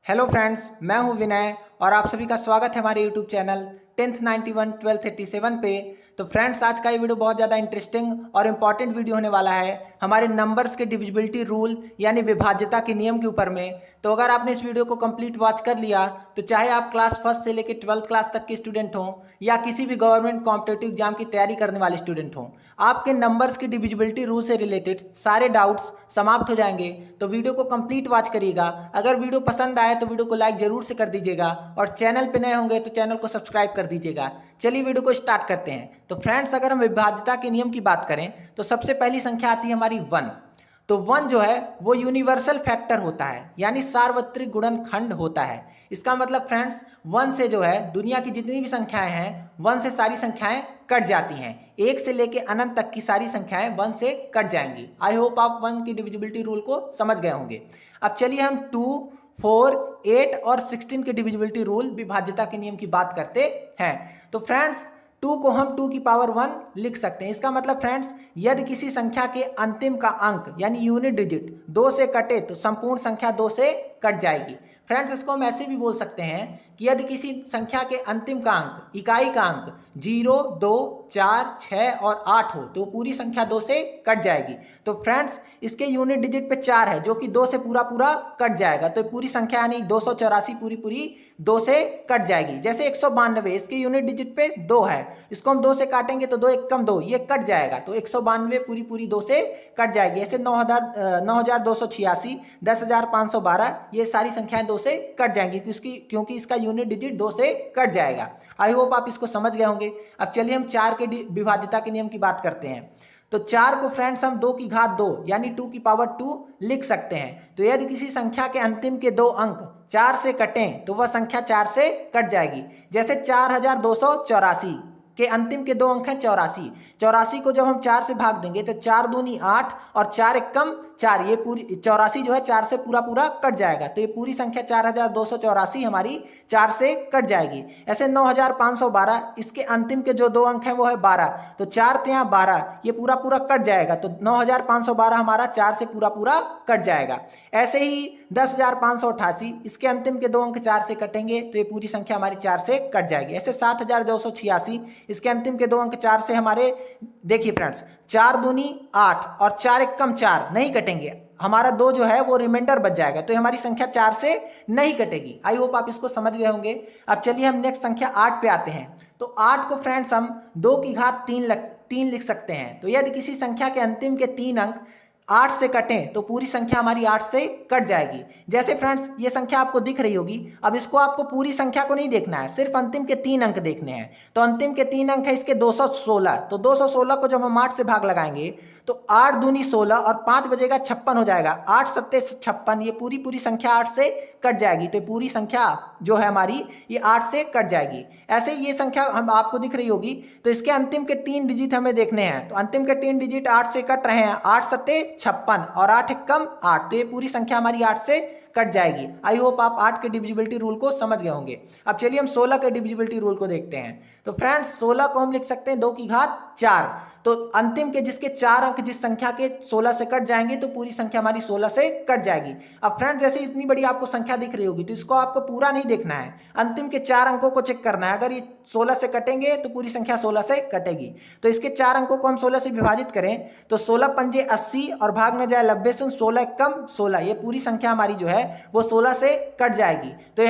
Hello friends, मैं हूं विनय और आप सभी का स्वागत है हमारे यूट्यूब चैनल 10th 91 12th 87 पे। तो फ्रेंड्स, आज का ये वीडियो बहुत ज़्यादा इंटरेस्टिंग और इम्पॉर्टेंट वीडियो होने वाला है हमारे नंबर्स के डिविजिबिलिटी रूल यानी विभाज्यता के नियम के ऊपर में। तो अगर आपने इस वीडियो को कंप्लीट वॉच कर लिया तो चाहे आप क्लास फर्स्ट से लेकर 12th क्लास तक के स्टूडेंट हों या किसी भी गवर्नमेंट कॉम्पिटेटिव एग्जाम की तैयारी करने वाले स्टूडेंट हों, आपके नंबर्स की डिविजिबिलिटी रूल से रिलेटेड सारे डाउट्स समाप्त हो जाएंगे। तो वीडियो को कंप्लीट वॉच करिएगा। अगर वीडियो पसंद आए तो वीडियो को लाइक जरूर से कर दीजिएगा और चैनल पे नए होंगे तो चैनल को सब्सक्राइब कर दीजिएगा। चलिए वीडियो को स्टार्ट करते हैं। तो फ्रेंड्स, अगर हम विभाज्यता के नियम की बात करें तो सबसे पहली संख्या आती है हमारी 1। तो 1 जो है वो यूनिवर्सल फैक्टर होता है यानी सार्वत्रिक गुणनखंड होता है। इसका मतलब फ्रेंड्स, 1 से जो है दुनिया की जितनी भी संख्याएं हैं 1 से सारी संख्याएं कट जाती हैं। 1 से लेके अनंत तक की सारी संख्याएं 1 से कट जाएंगी। आई होप आप 1 की डिविजिबिलिटी रूल को समझ गए होंगे। अब चलिए हम 2, 4, 8 और 16 के डिविजिबिलिटी रूल विभाज्यता के नियम की बात करते हैं। तो फ्रेंड्स, 2 को हम 2 की पावर 1 लिख सकते हैं। इसका मतलब फ्रेंड्स, यदि किसी संख्या के अंतिम का अंक यानी यूनिट डिजिट 2 से कटे तो संपूर्ण संख्या 2 से कट जाएगी। फ्रेंड्स, इसको हम ऐसे भी बोल सकते हैं कि यदि किसी संख्या के अंतिम का अंक, इकाई का अंक 0, 2, 4, 6 और 8 हो तो पूरी संख्या 2 से कट जाएगी। तो फ्रेंड्स, इसके यूनिट डिजिट पे 4 है जो कि 2 से पूरा पूरा कट जाएगा। तो पूरी संख्या यानी 284 पूरी पूरी 2 से कट जाएगी। जैसे 192, इसके यूनिट डिजिट पे 2 है, इसको हम 2 से काटेंगे तो 2 एकम 2, ये कट जाएगा। तो 192 पूरी पूरी 2 से कट जाएगी। ऐसे 9286, 10512 ये सारी संख्याएं 2 से कट जाएंगी क्योंकि इसका यूनिट डिजिट 2 से कट जाएगा। आई होप आप इसको समझ गए होंगे। अब चलिए हम 4 के विभाज्यता के नियम की बात करते हैं। तो 4 को फ्रेंड्स हम 2 की घात 2 यानी 2 की पावर 2 लिख सकते हैं। तो यदि किसी संख्या के अंतिम के 2 अंक 4 से कटें तो वह संख्या 4 से कट जाएगी। जैसे 4284 के अंतिम के 2 अंक हैं 84। 84 को जब हम 4 से भाग देंगे तो 4 दूनी 8 और 4 एकम 4, ये पूरी 84 जो है 4 से पूरा पूरा कट जाएगा। तो ये पूरी संख्या 4284 हमारी 4 से कट जाएगी। ऐसे 9512, इसके अंतिम के जो 2 अंक हैं वो है 12, तो 4 तिया 12, ये पूरा पूरा कट जाएगा। तो 9512 हमारा 4 से पूरा पूरा कट जाएगा। ऐसे ही 10588, इसके अंतिम के 2 अंक 4 से कटेंगे तो ये पूरी संख्या हमारी 4 से कट जाएगी। ऐसे 7286, इसके अंतिम के 2 अंक 4 से हमारे, देखिए फ्रेंड्स, 4 दूनी 8 और 4 एकम 4 नहीं कटेंगे, हमारा 2 जो है वो रिमाइंडर बच जाएगा। तो हमारी संख्या 4 से नहीं कटेगी। आई होप आप इसको समझ गए होंगे। अब चलिए हम नेक्स्ट संख्या 8 पे आते हैं। तो 8 को फ्रेंड्स हम 2 की घात 3 लिख सकते हैं। तो यदि किसी संख्या के अंतिम के 3 अंक 8 से कटें तो पूरी संख्या हमारी 8 से कट जाएगी। जैसे फ्रेंड्स, ये संख्या आपको दिख रही होगी। अब इसको आपको पूरी संख्या को नहीं देखना है, सिर्फ अंतिम के 3 अंक देखने हैं। तो अंतिम के 3 अंक है इसके 216। तो 216 को जब हम 8 से भाग लगाएंगे तो 8 दूनी 16 और 5 बजेगा 56 हो जाएगा। 8 सत्ते 56, ये पूरी पूरी संख्या 8 से कट जाएगी। तो पूरी संख्या जो है हमारी ये 8 से कट जाएगी। ऐसे ये संख्या हम आपको दिख रही होगी। तो इसके अंतिम के 3 डिजिट हमें देखने हैं। तो अंतिम के 3 डिजिट 8 से कट रहे हैं। 8 सत्ते 56 और 8 एकम 8, तो ये पूरी संख्या हमारी 8 से कट जाएगी। आई होप आप 8 के डिविजिबिलिटी रूल को समझ गए होंगे। अब चलिए हम 16 के डिविजिबिलिटी रूल को देखते हैं। तो फ्रेंड्स, 16 को हम लिख सकते हैं 2 की घात 4। तो अंतिम के जिसके 4 अंक जिस संख्या के 16 से कट जाएंगे तो पूरी संख्या हमारी 16 से कट जाएगी। अब फ्रेंड्स, जैसे इतनी बड़ी आपको संख्या दिख रही होगी तो इसको आपको पूरा नहीं देखना है, अंतिम के 4 अंकों को चेक करना है। अगर ये 16 से कटेंगे तो पूरी संख्या 16 से कटेगी। तो इसके 4 अंकों को हम 16 से विभाजित करें तो 16 पंजे 80 और भाग न जाए 90 से 16 एकम 16, ये पूरी संख्या हमारी जो है वो 16 से कट जाएगी। तो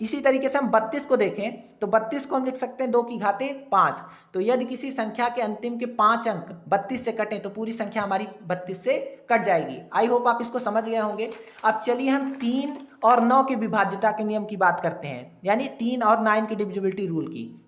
इसी तरीके से हम 32 को देखें तो 32 को हम लिख सकते हैं 2 की घाते 5। तो यदि किसी संख्या के अंतिम के 5 अंक 32 से कटें तो पूरी संख्या हमारी 32 से कट जाएगी। आई होप आप इसको समझ गए होंगे। अब चलिए हम 3 और 9 के विभाज्यता के नियम की बात करते हैं, यानी 3 और 9 की डिविजिबिलिटी रूल की।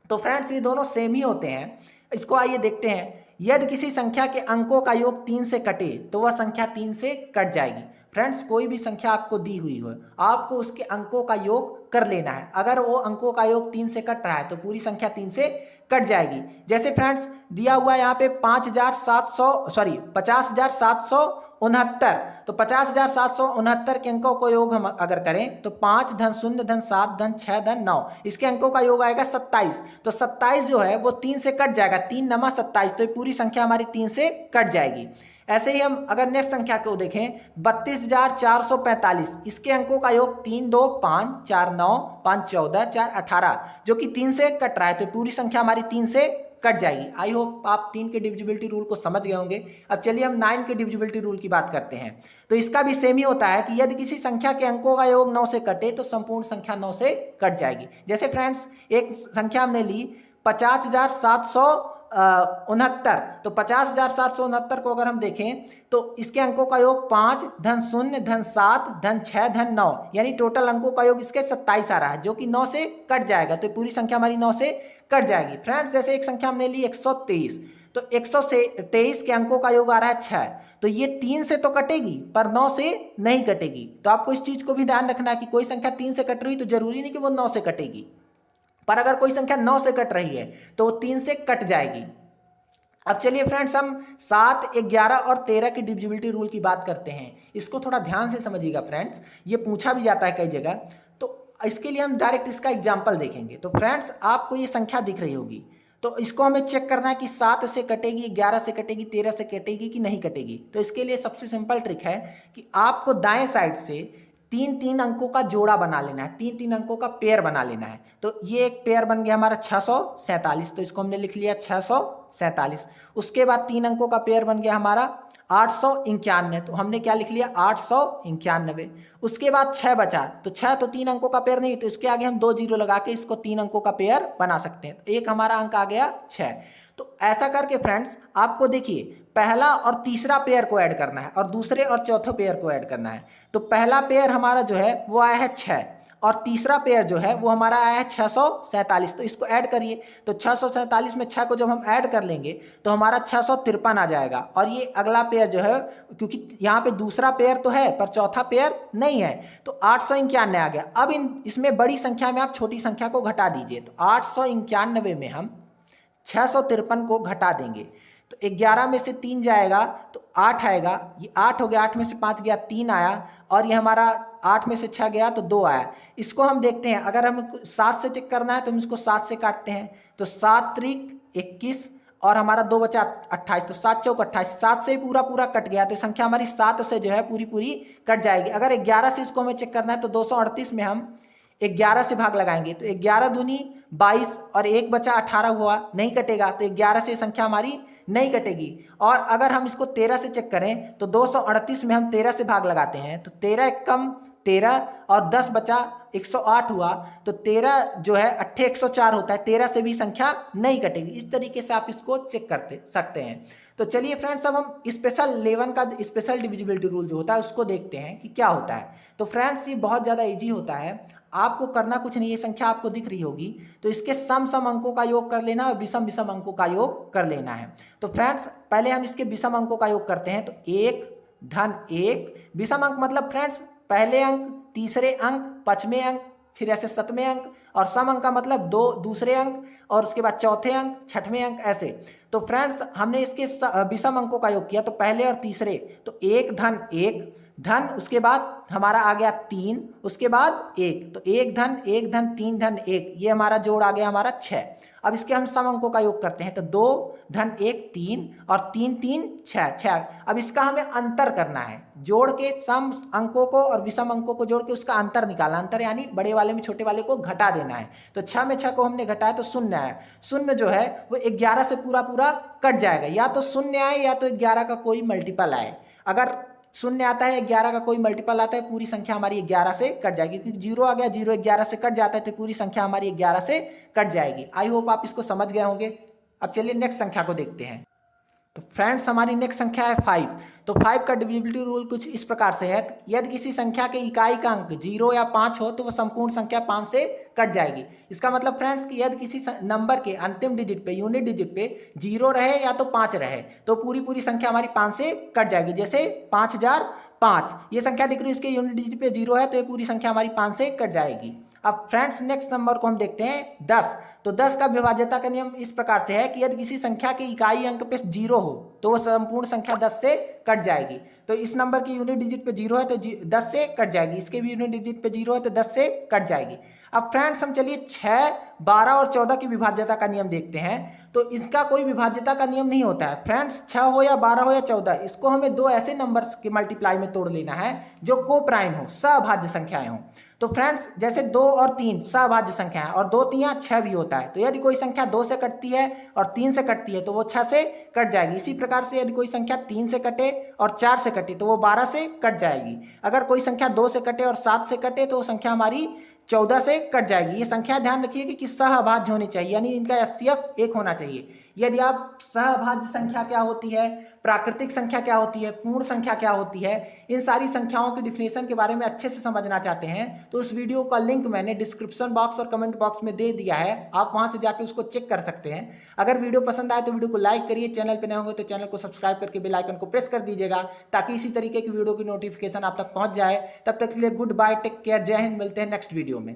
तो फ्रेंड्स, ये दोनों सेम ही होते हैं। इसको आइए देखते हैं। यदि किसी संख्या के अंकों का योग 3 से कटे तो वह संख्या 3 से कट जाएगी। फ्रेंड्स, कोई भी संख्या आपको दी हुई हो, आपको उसके अंकों का योग कर लेना है। अगर वो अंकों का योग 3 से कट रहा है तो पूरी संख्या 3 से कट जाएगी। जैसे फ्रेंड्स, दिया हुआ है यहाँ पे 50,769। तो 50,769 के अंकों को योग हम अगर करें तो 5 धन 0 धन 7 धन 6 धन 9, इसके अंकों का योग आएगा 27। तो 27 जो है वो 3 से कट जाएगा, 3 नमा 27, तो पूरी संख्या हमारी 3 से कट जाएगी। ऐसे ही हम अगर नेक्स्ट संख्या को देखें 32,445, इसके अंकों का योग 3 2 5 4 9 5 14 4 18, जो कि 3 से कट रहा है, तो पूरी संख्या हमारी 3 से कट जाएगी। आई होप आप 3 के डिविजिबिलिटी रूल को समझ गए होंगे। अब चलिए हम 9 के डिविजिबिलिटी रूल की बात करते हैं। तो इसका भी सेम ही होता है कि यदि किसी संख्या के अंकों का योग 9 से कटे तो संपूर्ण संख्या 9 से कट जाएगी। जैसे फ्रेंड्स एक संख्या हमने ली 50,769, तो 50,769 को अगर हम देखें तो इसके अंकों का योग 5 धन 0 धन 7 धन 6 धन 9, यानी टोटल अंकों का योग इसके 27 आ रहा है, जो कि 9 से कट जाएगा, तो पूरी संख्या हमारी 9 से कट जाएगी। फ्रेंड्स जैसे एक संख्या हमने ली 123, तो 123 के अंकों का योग आ रहा है 6, तो ये 3 से तो कटेगी पर 9 से नहीं कटेगी। तो आपको इस चीज को भी ध्यान रखना है कि कोई संख्या 3 से कट रही तो जरूरी नहीं कि वो 9 से कटेगी, पर अगर कोई संख्या 9 से कट रही है तो वो 3 से कट जाएगी। अब चलिए फ्रेंड्स हम 7, 11 और 13 की डिविजिबिलिटी रूल की बात करते हैं। इसको थोड़ा ध्यान से समझिएगा फ्रेंड्स, ये पूछा भी जाता है कई जगह, तो इसके लिए हम डायरेक्ट इसका एग्जाम्पल देखेंगे। तो फ्रेंड्स आपको ये संख्या दिख रही होगी, तो इसको हमें चेक करना है कि 7 से कटेगी, 11 से कटेगी, 13 से कटेगी कि नहीं कटेगी। तो इसके लिए सबसे सिंपल ट्रिक है कि आपको दाएं साइड से 3 अंकों का जोड़ा बना लेना है, 3 अंकों का पेयर बना लेना है। तो ये एक पेयर बन गया हमारा 647, तो इसको हमने लिख लिया 647। उसके बाद 3 अंकों का पेयर बन गया हमारा 891, तो हमने क्या लिख लिया 891। उसके बाद 6 बचा, तो 6 तो 3 अंकों का पेयर नहीं, तो इसके आगे हम 2 जीरो लगा के इसको 3 अंकों का पेयर बना सकते हैं। तो एक हमारा अंक आ गया 6। तो ऐसा करके फ्रेंड्स आपको देखिए पहला और तीसरा पेयर को ऐड करना है और दूसरे और चौथे पेयर को ऐड करना है। तो पहला पेयर हमारा जो है वो आया है 6 और तीसरा पेयर जो है वो हमारा आया है 647, तो इसको ऐड करिए। तो 647 में 6 को जब हम ऐड कर लेंगे तो हमारा 653 आ जाएगा। और ये अगला पेयर जो है, क्योंकि यहाँ पे दूसरा पेयर तो है पर चौथा पेयर नहीं है, तो 891 आ गया। अब इसमें बड़ी संख्या में आप छोटी संख्या को घटा दीजिए। तो 891 में हम 653 को घटा देंगे, तो 11 में से 3 जाएगा तो 8 आएगा, ये 8 हो गया, 8 में से 5 गया 3 आया, और ये हमारा 8 में से 6 गया तो 2 आया। इसको हम देखते हैं, अगर हमें 7 से चेक करना है तो हम इसको 7 से काटते हैं, तो 7 त्रिक 21 और हमारा 2 बचा 28, तो 7 चौक 28, 7 से पूरा कट गया, तो संख्या हमारी 7 से जो है पूरी कट जाएगी। अगर 11 से इसको हमें चेक करना है तो 238 में हम 11 से भाग लगाएंगे, तो 11 दूनी 22 और 1 बचा 18 हुआ, नहीं कटेगा, तो 11 से संख्या हमारी नहीं कटेगी। और अगर हम इसको 13 से चेक करें तो 238 में हम 13 से भाग लगाते हैं, तो 13 एक कम 13 और 10 बचा 108 हुआ, तो 13 जो है 8 104 होता है, 13 से भी संख्या नहीं कटेगी। इस तरीके से आप इसको चेक करते सकते हैं। तो चलिए फ्रेंड्स अब हम स्पेशल 11 का स्पेशल डिविजिबिलिटी रूल जो होता है उसको देखते हैं कि क्या होता है। तो फ्रेंड्स ये बहुत ज़्यादा ईजी होता है, आपको करना कुछ नहीं, ये संख्या आपको दिख रही होगी, तो इसके सम अंकों का योग कर लेना और विषम अंकों का योग कर लेना है। तो फ्रेंड्स पहले हम इसके विषम अंकों का योग करते हैं। तो 1 धन 1, विषम अंक मतलब फ्रेंड्स पहले अंक, तीसरे अंक, पांचवें अंक, फिर ऐसे 7वें अंक, और सम अंक का मतलब 2 दूसरे अंक और उसके बाद चौथे अंक, 6वें अंक, ऐसे। तो फ्रेंड्स हमने इसके विषम अंकों का योग किया, तो पहले और तीसरे, तो 1 धन 1 धन, उसके बाद हमारा आ गया 3, उसके बाद 1, तो 1 धन 1 धन 3 धन 1, ये हमारा जोड़ आ गया हमारा 6। अब इसके हम सम अंकों का योग करते हैं, तो 2 धन 1 3 और 3 3 6। अब इसका हमें अंतर करना है, जोड़ के सम अंकों को और विषम अंकों को जोड़ के उसका अंतर निकालना, अंतर यानी बड़े वाले में छोटे वाले को घटा देना है। तो 6 में 6 को हमने घटाया तो 0 आया, 0 जो है वो 11 से पूरा कट जाएगा, या तो 0 आए या तो 11 का कोई मल्टीपल आए। अगर 0 आता है, 11 का कोई मल्टीपल आता है, पूरी संख्या हमारी 11 से कट जाएगी, क्योंकि 0 आ गया, 0 11 से कट जाता है, तो पूरी संख्या हमारी 11 से कट जाएगी। आई होप आप इसको समझ गए होंगे। अब चलिए नेक्स्ट संख्या को देखते हैं। तो फ्रेंड्स हमारी नेक्स्ट संख्या है 5। तो 5 का डिविजिबिलिटी रूल कुछ इस प्रकार से है, यदि किसी संख्या के इकाई का अंक 0 या 5 हो तो वह संपूर्ण संख्या 5 से कट जाएगी। इसका मतलब फ्रेंड्स कि यदि किसी नंबर के अंतिम डिजिट पे, यूनिट डिजिट पे 0 रहे या तो 5 रहे तो पूरी संख्या हमारी 5 से कट जाएगी। जैसे 5005, ये संख्या दिख रही है, इसके यूनिट डिजिट पे 0 है तो ये पूरी संख्या हमारी 5 से कट जाएगी। अब फ्रेंड्स नेक्स्ट नंबर को हम देखते हैं 10। तो 10 का विभाज्यता का नियम इस प्रकार से है कि यदि किसी संख्या के इकाई अंक पे 0 हो तो वो संपूर्ण संख्या 10 से कट जाएगी। तो इस नंबर की यूनिट डिजिट पे 0 है तो 10 से कट जाएगी, इसके भी यूनिट डिजिट पे 0 है तो 10 से कट जाएगी। अब फ्रेंड्स हम चलिए 6, 12 और 14 की विभाज्यता का नियम देखते हैं। तो इसका कोई विभाज्यता का नियम नहीं होता है फ्रेंड्स, 6 हो या 12 हो या 14, इसको हमें दो ऐसे नंबर्स के मल्टीप्लाई में तोड़ लेना है जो को प्राइम हो, सभाज्य संख्याएं हो। तो फ्रेंड्स जैसे 2 और 3 सभाज्य संख्या है और 2 3 6 भी होता है। तो यदि कोई संख्या 2 से कटती है और 3 से कटती है तो वो 6 से कट जाएगी। इसी प्रकार से यदि कोई संख्या 3 से कटे और 4 से कटे तो वो 12 से कट जाएगी। अगर कोई संख्या 2 से कटे और 7 से कटे तो वो संख्या हमारी 14 से कट जाएगी। ये संख्या ध्यान रखिए कि सहअभाज्य होनी चाहिए, यानी इनका एचसीएफ 1 होना चाहिए। यदि आप सहअभाज्य संख्या क्या होती है, प्राकृतिक संख्या क्या होती है, पूर्ण संख्या क्या होती है, इन सारी संख्याओं की डिफिनेशन के बारे में अच्छे से समझना चाहते हैं तो उस वीडियो का लिंक मैंने डिस्क्रिप्शन बॉक्स और कमेंट बॉक्स में दे दिया है, आप वहां से जाके उसको चेक कर सकते हैं। अगर वीडियो पसंद आए तो वीडियो को लाइक करिए, चैनल पर नए होंगे तो चैनल को सब्सक्राइब करके बेल आइकन को प्रेस कर दीजिएगा ताकि इसी तरीके की वीडियो की नोटिफिकेशन आप तक पहुंच जाए। तब तक के लिए गुड बाय, टेक केयर, जय हिंद, मिलते हैं नेक्स्ट वीडियो में।